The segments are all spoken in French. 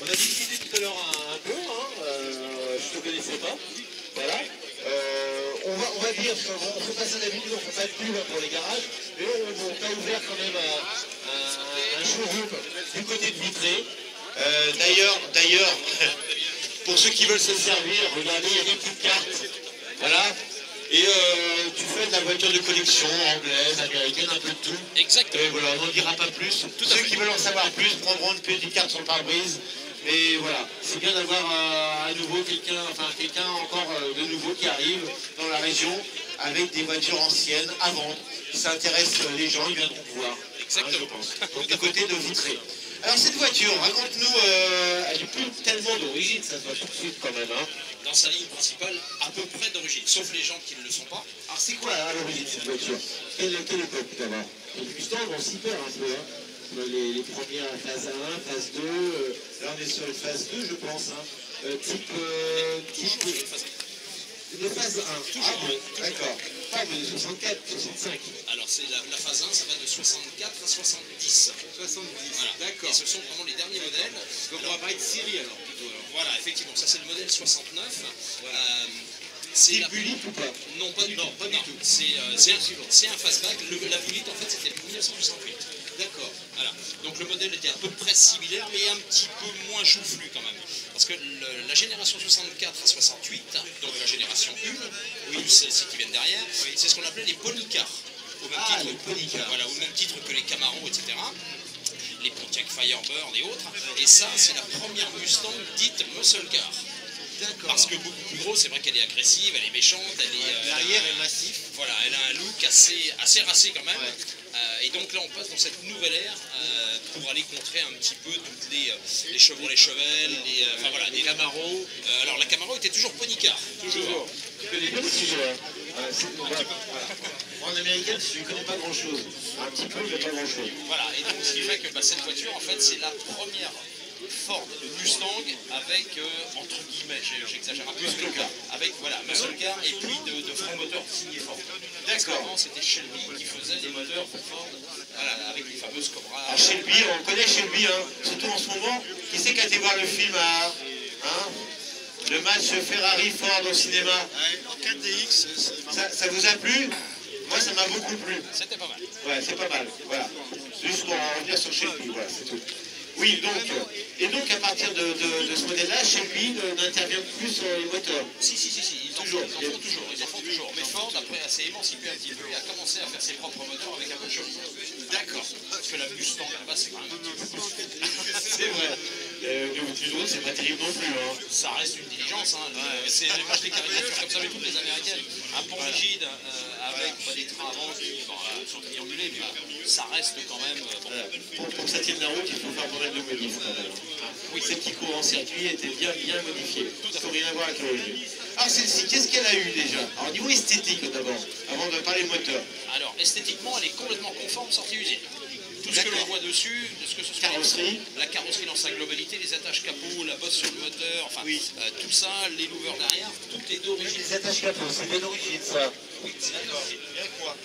On a discuté tout à l'heure un peu, hein, je ne te connaissais pas. Voilà. On va dire, on fait pas ça d'habitude, on ne fait pas de pub pour les garages, mais on t'a ouvert quand même un showroom du côté de Vitré. D'ailleurs, pour ceux qui veulent se servir, regardez, il y a des petites cartes. Voilà. Et tu fais de la voiture de collection anglaise, américaine, un peu de tout. Exactement. Et voilà, on n'en dira pas plus. Ceux qui veulent en savoir plus prendront une petite carte sur le pare-brise. Mais voilà, c'est bien d'avoir à nouveau quelqu'un encore de nouveau qui arrive dans la région avec des voitures anciennes à vendre. Si ça intéresse les gens, ils viendront voir. Exactement. Hein, je pense. Donc du côté de Vitré. Alors cette voiture, raconte-nous, elle n'est plus tellement d'origine, ça se voit tout de suite quand même. Hein. Dans sa ligne principale, à peu près d'origine, sauf les gens qui ne le sont pas. Alors c'est quoi à l'origine de cette voiture? Quelle époque d'abord? Les Mustang, on s'y perd un peu. Hein. Les premières phase 1, phase 2, là on est sur une phase 2 je pense. Hein. Type de phase 1. Toujours, oui. D'accord. Pas de 64, 65. Alors c'est la phase 1, ça va de 64 à 70. 70, voilà. D'accord. Et ce sont vraiment les derniers modèles. Donc on va parler de série alors plutôt. Voilà, effectivement, ça c'est le modèle 69. Voilà. C'est la bulite ou pas? Non, pas du tout. Pas du tout. C'est un fastback. La bulite, en fait, c'était 1968. D'accord. Voilà. Donc le modèle était à peu près similaire, mais un petit peu moins joufflu quand même. Parce que la génération 64 à 68, donc la génération 1, plus celles-ci qui viennent derrière, c'est ce qu'on appelait les polycars. Les polycars. Voilà, au même titre que les Camaro, etc. Les Pontiac Firebird et autres. Et ça, c'est la première Mustang dite muscle car. Parce que beaucoup plus gros, c'est vrai qu'elle est agressive, elle est méchante, l'arrière est massif. Voilà, elle a un look assez racé quand même. Et donc là, on passe dans cette nouvelle ère pour aller contrer un petit peu toutes les Chevrolet Chevelle, enfin voilà, des Camaro. Alors la Camaro était toujours ponycar. Toujours. Tu connais bien le sujet. En américaine, je ne connais pas grand-chose. Un petit peu, mais pas grand-chose. Voilà, et donc ce qui fait que cette voiture, en fait, c'est la première Ford Mustang avec, entre guillemets, j'exagère un peu, avec voilà, muscle car et puis de frein moteur signé Ford. D'accord. Avant, c'était Shelby qui faisait des moteurs pour Ford, voilà, avec les fameuses Cobra. Alors Shelby, on connaît Shelby, hein, surtout en ce moment. Qui c'est qui a été voir le film le match Ferrari-Ford au cinéma? En 4DX, ça vous a plu? Moi, ça m'a beaucoup plu. C'était pas mal. Ouais, c'est pas mal. Voilà. Juste pour en revenir sur Shelby, voilà, c'est tout. Oui, donc à partir de ce modèle-là, Shelby n'intervient plus sur les moteurs. Si, ils en font toujours. Mais Ford, après, s'est émancipé un petit peu et a commencé à faire ses propres moteurs avec un peu de chose. D'accord. Parce que la Mustang, là-bas, c'est quand même un petit peu plus. C'est vrai. Le plus drôle, c'est pas terrible non plus. Hein. Ça reste une diligence. Hein. C'est moi, je les caricature comme ça avec toutes les américaines. Un pont rigide avec des trains avant qui sont triangulés, mais ça reste quand même. Pour que ça tienne la route, il faut faire pas mal de modifs quand même. Oui, ces petits cours en circuit étaient bien modifiés. Tout n'a rien à voir avec l'origine. Alors celle-ci, qu'est-ce qu'elle a eu déjà? Alors au niveau esthétique d'abord, avant de parler moteur. Alors esthétiquement, elle est complètement conforme sortie usine. Tout ce que l'on voit dessus, de ce que ce soit la carrosserie dans sa globalité, les attaches capot, la bosse sur le moteur, enfin tout ça, les louvers derrière, tout est d'origine. Les attaches capot, c'est bien d'origine ça. Oui, c'est d'origine. Bien quoi?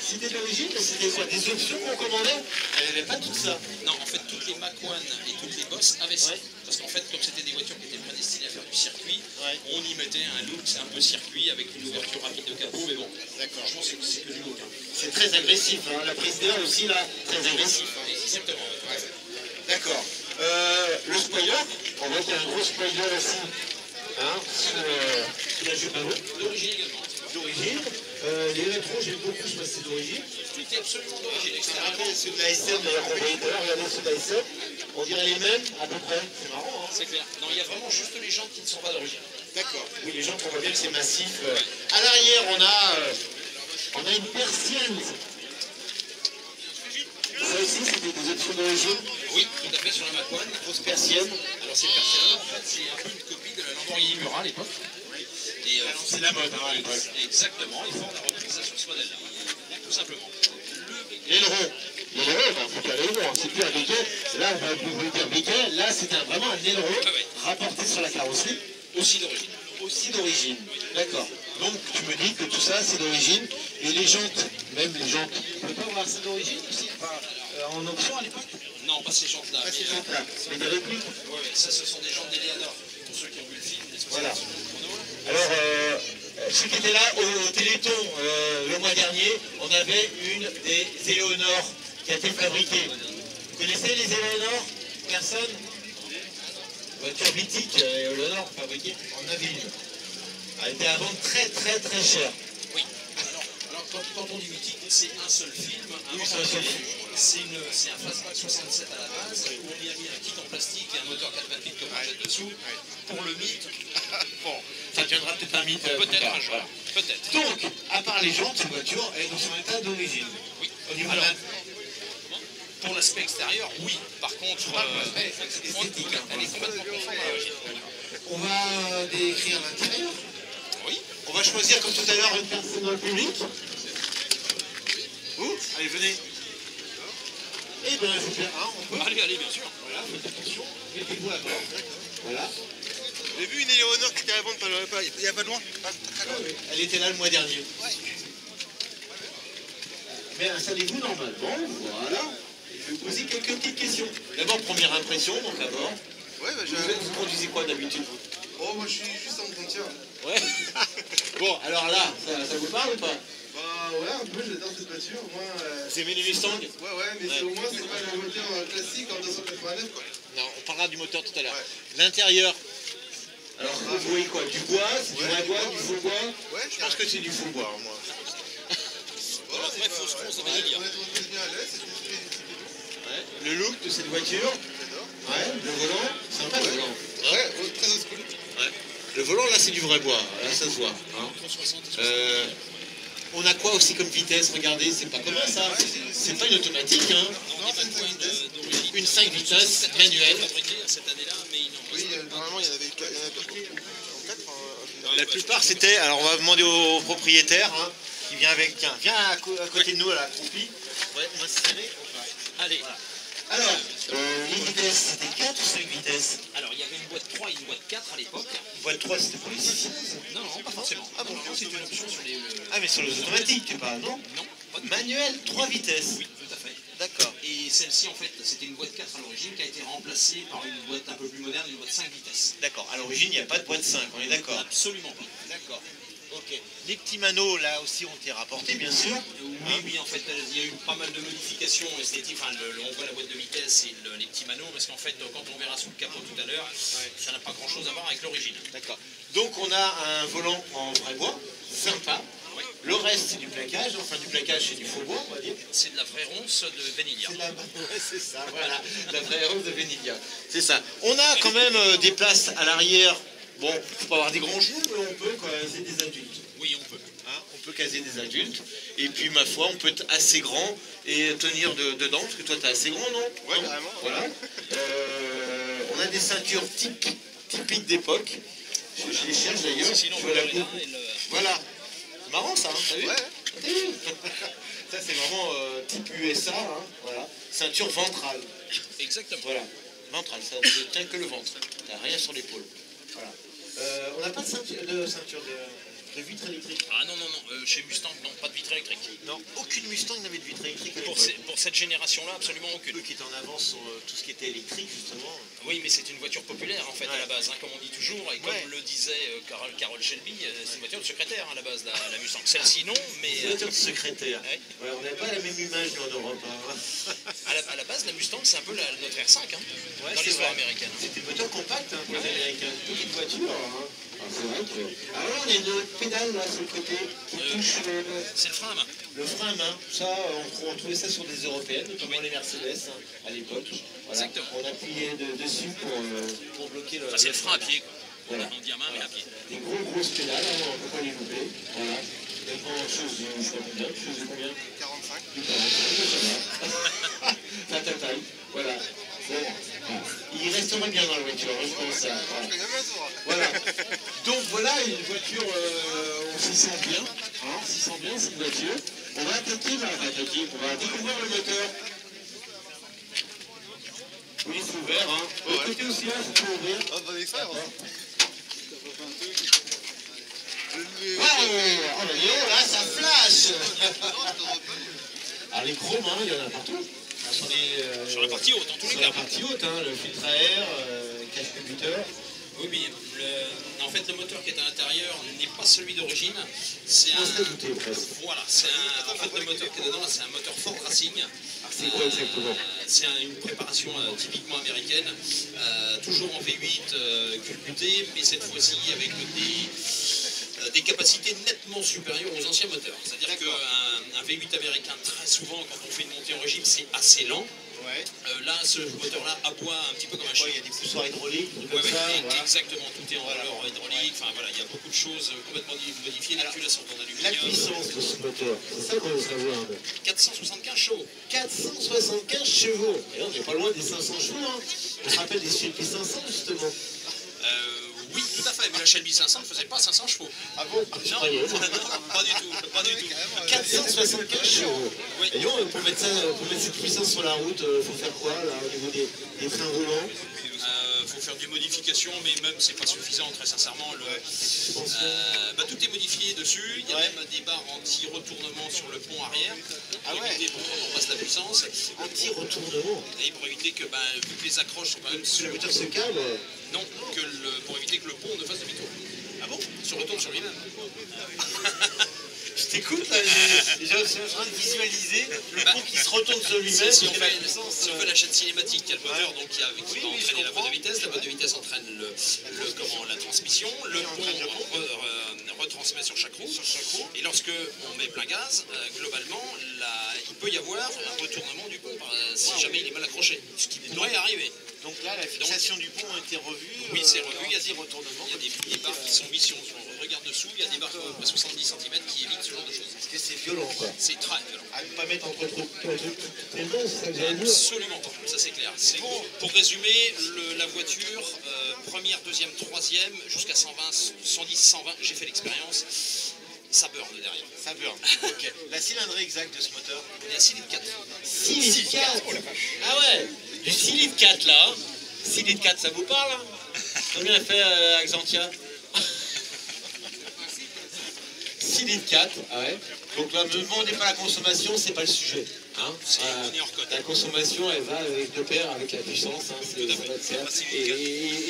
C'était d'origine, mais c'était quoi? Des options qu'on commandait? Elle n'avait pas tout ça. Non, en fait, toutes les Mac One et toutes les Boss avaient ça. Parce qu'en fait, comme c'était des voitures qui étaient pas destinées à faire du circuit, on y mettait un look, c'est un peu circuit avec une ouverture rapide de capot, mais bon, franchement, c'est que du look. Hein. C'est très agressif, hein. La prise d'air aussi, là, très agressif. Hein. Exactement. Ouais. D'accord. Le spoiler, on voit qu'il y a un gros spoiler aussi. Hein, sur la jupe à l'eau. D'origine également. D'origine. Les rétros, j'aime beaucoup, je sais pas si c'est d'origine. Tout est absolument d'origine. Ça rappelle ceux de la SM, d'ailleurs, qu'on voyait tout à l'heure, regardez ceux de la SM. On dirait les mêmes, à peu près. C'est marrant, hein. C'est clair. Non, il y a vraiment juste les jantes qui ne sont pas d'origine. D'accord. Oui, les gens, on voit bien que c'est massif. À l'arrière, on a une persienne. Ça aussi, c'était des options d'origine. Oui, tout à fait, sur la Mac One. Grosse persienne. Alors, ces persiennes-là, en fait, c'est un peu une copie de la Lamborghini Mura à l'époque. C'est la mode, hein, à l'époque. Exactement, et Ford a repris ça sur ce modèle-là. Tout simplement. L'aileron. L'aileron, ben, faut pas l'aileron, c'est plus un béquet. Là, on va vous dire béquet. Là, c'était vraiment un aileron rapporté sur la carrosserie. Aussi d'origine. Aussi d'origine. D'accord. Donc, tu me dis que tout ça, c'est d'origine. Et les jantes, même les jantes, on ne peut pas voir c'est d'origine aussi, enfin, en option à l'époque? Non, pas ces jantes-là. Pas ces jantes-là, mais des répliques. Oui, ça, ce sont des jantes d'Eleanor. Pour ceux qui ont vu le film, des Voilà. chrono. Alors, ceux qui étaient là au Téléthon le mois dernier, on avait une des Éléonore qui a été fabriquée. Vous connaissez les Éléonore? Personne? Voiture mythique, Éléonore fabriquée en avait une. Elle était à vendre très très très cher. Oui. Alors quand on dit mythique, c'est un seul film. Oui, c'est un seul film. C'est un fastback 67 à la base, où on y a mis un kit en plastique et un moteur 428 comme on jette dessous. Pour le mythe, Bon, ça deviendra peut-être un mythe. peut-être un jour. Voilà. Peut-être. Donc, à part les jantes, cette voiture, elle est dans son état d'origine. Oui. Au niveau Alors, de la... pour l'aspect extérieur, oui. Par contre, esthétique, hein, elle est complètement conforme à l'origine. On va décrire l'intérieur. Oui. On va choisir, comme tout à l'heure, une personne dans le public. Vous, allez, venez. Eh bien, je vous fais un, on peut. Allez, bien sûr. Voilà, faites attention. Mettez-vous à bord. Voilà. J'ai vu une Éléonore qui était à vendre il n'y a pas loin. Pas très loin. Elle était là le mois dernier. Mais installez-vous normalement, voilà. Et je vais vous poser quelques petites questions. D'abord, première impression, donc d'abord. Ouais, bah Vous conduisez quoi d'habitude, vous? Oh, moi je suis juste en frontière. Ouais. Bon, alors là, ça vous parle ou pas? Bah ouais, un peu, j'adore cette voiture. Moi, Vous aimez les Mustang? ouais, mais Ouais. au moins c'est pas la voiture classique en 289 quoi. Non, on parlera du moteur tout à l'heure. Ouais. L'intérieur. Alors, vous voyez quoi? Du bois? C'est du Ouais, vrai du bois? bois, Du ouais. faux bois? Ouais, Je pense que c'est du faux bois, moi. Voilà, vraie fausse rose, on on va est dire. très bien à l'aise, c'est juste Ouais. Le look de cette voiture? j'adore. Ouais. Le volant? Sympa le volant. Ouais, très old school. Ouais. Le volant, là, c'est du vrai bois. Là, ça se voit. Hein. On a quoi aussi comme vitesse? Regardez, c'est pas commun ça. C'est pas une automatique. Hein. Non, c'est une 5 vitesses. Une 5 vitesses manuelle. cette année-là, mais il en Oui, normalement il y en avait 4 en 4. La plupart c'était, alors on va demander au propriétaire hein, qui vient avec, tiens, viens à côté de nous à la accroupi. Ouais, on va se serrer. Allez. Voilà. Alors, les vitesses, c'était 4 ou 5 vitesses? Alors, il y avait une boîte 3 et une boîte 4 à l'époque. Boîte 3 c'était pour les 6. Non, pas forcément. Ah bon? Non, c'est une option sur les... Ah mais sur les automatiques tu parles, non? Non, pas de Manuel, 3 vitesses. Oui, tout à fait. D'accord. Et celle-ci, en fait, c'était une boîte 4 à l'origine qui a été remplacée par une boîte un peu plus moderne, une boîte 5 vitesses. D'accord, à l'origine il n'y a pas de boîte 5, on est d'accord? Absolument pas. D'accord. Ok. Les petits manos là aussi ont été rapportés bien sûr. Oui, en fait, il y a eu pas mal de modifications esthétiques. Enfin, on voit la boîte de vitesse et les petits manos, parce qu'en fait, quand on verra sous le capot tout à l'heure, ça n'a pas grand-chose à voir avec l'origine. D'accord. Donc on a un volant en vrai bois, sympa. Ouais. Le reste c'est du plaquage, enfin du plaquage c'est du faux bois on va dire. C'est de la vraie ronce de Venilia. C'est ouais, c'est ça, voilà, la vraie rose de Venilia. C'est ça. On a quand même des places à l'arrière. Bon, faut pas avoir des grands chevaux, mais on peut quand même, c'est des adultes. Oui, on peut. Hein, on peut caser des adultes. Et puis ma foi, on peut être assez grand et tenir dedans, parce que toi t'es assez grand, non? Ouais, Non carrément. Voilà. On a des ceintures typiques d'époque. Je les cherche d'ailleurs. Sinon, Je vois la on coupe. Voilà. C'est marrant ça, hein, t'as vu? Ouais. T'as vu? Ça c'est vraiment type USA, hein, voilà. Ceinture ventrale. Exactement. Voilà. Ventrale, ça ne tient que le ventre. T'as rien sur l'épaule. Voilà. On n'a pas de ceinture de vitre électrique. Ah non, chez Mustang, non, pas de vitre électrique. Non, aucune Mustang n'avait de vitre électrique à Pour, l'époque. pour cette génération-là, absolument aucune. Eux qui étaient en avance sur tout ce qui était électrique, justement. Oui, mais c'est une voiture populaire en fait à la base, hein, comme on dit toujours, et comme Ouais. le disait Carroll Shelby, c'est une voiture de secrétaire à la base, la Mustang. Celle-ci non, mais C'est une voiture de secrétaire. ouais. Ouais, on n'avait pas la même image nous, en Europe. Hein. à la base, la Mustang c'est un peu notre R5 hein, Ouais, dans c'est l'histoire vrai. américaine. C'était une voiture compacte hein, pour les Américains. Une petite voiture. Hein. Ah, c'est vrai que... Alors là, on a une pédale là sur le côté qui touche C'est le frein à main. le frein à main. Ça, on trouvait ça sur des européennes, notamment les Mercedes hein, à l'époque. Voilà. Exactement. On appuyait dessus pour bloquer le. Enfin, c'est le frein à pied, quoi. Voilà. On dit à main, mais à pied. Des grosses pédales, hein, on ne peut pas les louper. Voilà. Et pour chose de, je sais pas combien, chose de combien 45. Du 45, ça taille. Voilà. Bon, voilà. Il resterait bien dans la voiture, hein, je pense. Ça. Je connais même un tour. Voilà. Donc voilà une voiture, on s'y sent bien. Hein, on s'y sent bien cette voiture. On va attaquer, on va découvrir le moteur. Oui, c'est ouvert. Hein. De l'autre côté aussi, là, c'est pas ouvert. Oh, bon expérience. Oh, bah dis donc, là, ça flash. Alors les chromes, hein, il y en a partout. Sur la partie haute, en tous les sur cas. la partie haute, hein, le filtre à air, cache-computeur. Oui, mais en fait, le moteur qui est à l'intérieur n'est pas celui d'origine. C'est On s'est douté presque. Voilà, en fait, le moteur qui est dedans, c'est un moteur Ford Racing. C'est quoi exactement? C'est une préparation typiquement américaine, toujours en V8 culbuté, mais cette fois-ci avec des capacités nettement supérieures aux anciens moteurs. C'est-à-dire qu'un V8 américain, très souvent, quand on fait une montée en régime, c'est assez lent. Ouais. Là, ce moteur-là aboie un petit peu comme un chien. Il y a des poussoirs hydrauliques, des trucs Ouais, comme ça. Voilà. exactement, tout est en roller hydraulique, enfin voilà, il y a beaucoup de choses complètement modifiées, les culs sont en La aluminium. puissance de ce moteur, c'est ça qu'on veut savoir. 475 chevaux. 475 chevaux. Et on n'est pas loin des 500 chevaux. Hein. On se rappelle des Shelby 500 justement. Oui, tout à fait, mais la Shelby 500 ne faisait pas 500 chevaux. Ah bon? Non, non, pas du tout, pas du tout. 475 chevaux. Oui. Et donc, pour mettre cette puissance sur la route, il faut faire quoi là, au niveau des trains roulants? Faut faire des modifications, mais même c'est pas suffisant, très sincèrement. Tout est modifié dessus. Il y a même des barres anti-retournement sur le pont arrière pour éviter pour qu'on passe la puissance. Anti-retournement. Et pour éviter que, vu que les accroches sont quand même Si le moteur se calme. non, pour éviter que le pont ne fasse demi-tour. Ah bon? Se retourne sur lui-même. Je t'écoute là, je suis en train de visualiser le pont qui se retourne sur lui-même. Si on fait la chaîne cinématique, il y a le moteur donc, qui va entraîner la boîte de vitesse. La boîte de vitesse entraîne la transmission. Le pont retransmet sur chaque roue. Et lorsque on met plein gaz, globalement, il peut y avoir un retournement du pont si jamais il est mal accroché. Ce qui pourrait arriver. Donc là, la fixation du pont a été revue. Oui, c'est revu. Il y a des retournements. Il y a des barres qui sont mises, si on regarde dessous, il y a des barres à 70 cm qui évitent ce genre de choses. Parce que c'est violent quoi. C'est très violent. À ne pas mettre entre les mains, c'est ça que j'allais dire. Absolument pas, ça c'est clair. Pour résumer, la voiture, première, deuxième, troisième, jusqu'à 120, 110, 120, j'ai fait l'expérience, ça burn derrière. Ça burn. Ok. La cylindrée exacte de ce moteur? On est à 6 litres 4. 6 litres 4. Oh la vache. Ah ouais, du 6 litres 4 là. 6 litres 4, ça vous parle hein? Combien elle fait Axantia? 6 litres 4. Ah ouais. Donc là, ne demandez pas la consommation, c'est pas le sujet. Hein. On est hors cote. La consommation, elle va avec de pair avec la puissance. Hein, Tout à fait. ça va de pair.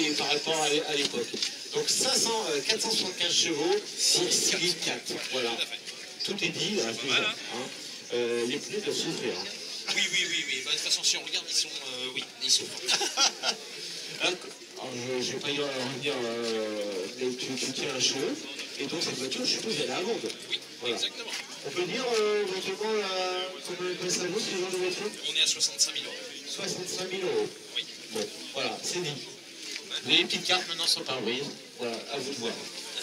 Et par rapport à l'époque. Donc 475 chevaux pour 6 litres 4. Voilà. Tout est dit. Là, Voilà. Hein. Les pneus doivent souffrir. Hein. Oui. De toute façon, si on regarde, ils sont Alors, je ne vais pas y revenir, mais tu tiens un cheveu, et donc cette voiture, je suppose, elle est à vendre. Oui, Voilà. exactement. On peut dire éventuellement combien ça vaut ce genre de voiture? On est à 65 000 euros. 65 000 euros. Oui. Bon, voilà, c'est dit. Les petites cartes maintenant sont pare-brise. Voilà, à vous de voir.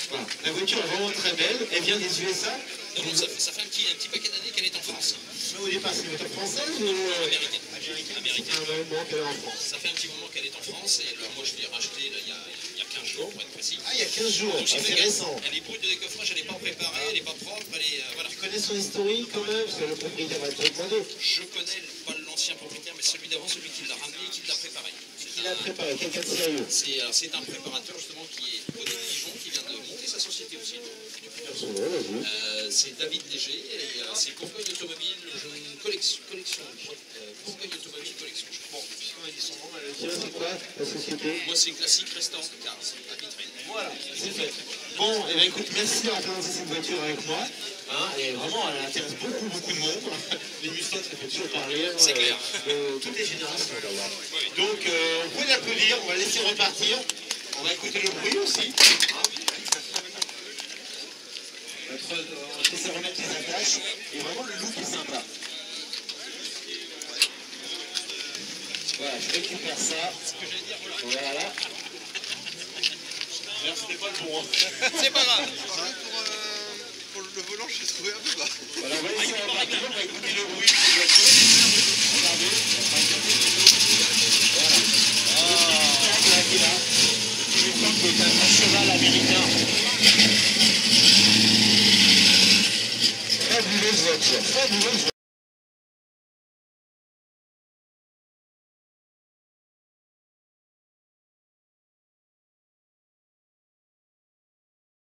Voilà. La voiture est vraiment très belle, elle vient des USA. Non, ça fait un petit paquet d'années qu'elle est en France. Mais au départ, c'est une voiture française ou Américaine. un moment qu'elle est en France? Ça fait un petit moment qu'elle est en France et moi je l'ai rachetée il y a 15 jours pour être précis. Ah, il y a 15 jours, Donc, j'ai c'est fait récent. Elle est brute de décoffrage, elle n'est pas préparée, elle n'est pas propre, voilà. Tu connais son historique quand même, parce que le propriétaire va te demander. Je connais pas l'ancien propriétaire, mais celui d'avant, celui qui l'a ramené et qui l'a préparé. Il a préparé quelqu'un de sérieux. C'est un préparateur justement qui est au Dijon, qui vient de monter sa société aussi. Son nom, vas-y. C'est David Léger et c'est Bourgogne Automobile, collection. Bourgogne Automobile Collection. Bon, puisqu'on a dit son nom, Tiens, c'est quoi la société? Moi c'est classique restaurant de cars à vitrine. Voilà, c'est fait. Bon, et bien écoute, merci d'avoir présenté cette voiture avec moi. Hein, et vraiment, elle intéresse beaucoup de monde. Les Mustangs, ça fait toujours parler. C'est clair. Toutes les générations d'avoir. Donc, vous pouvez l'applaudir, on va laisser repartir. On va écouter le bruit aussi. On va essayer de remettre les attaches. Et vraiment, le look est sympa. Voilà, je récupère ça. Ce que j'allais dire, voilà. Voilà. Merde, c'était pas le bon. Hein. C'est pas grave. pour le volant, je l'ai trouvé un peu bas. Voilà, on va essayer de repartir, on va écouter le bruit de cette voiture. Regardez. Voilà. Le petit Mustang là qui est là. Le petit Mustang qui est un cheval américain. Fabuleuse voiture.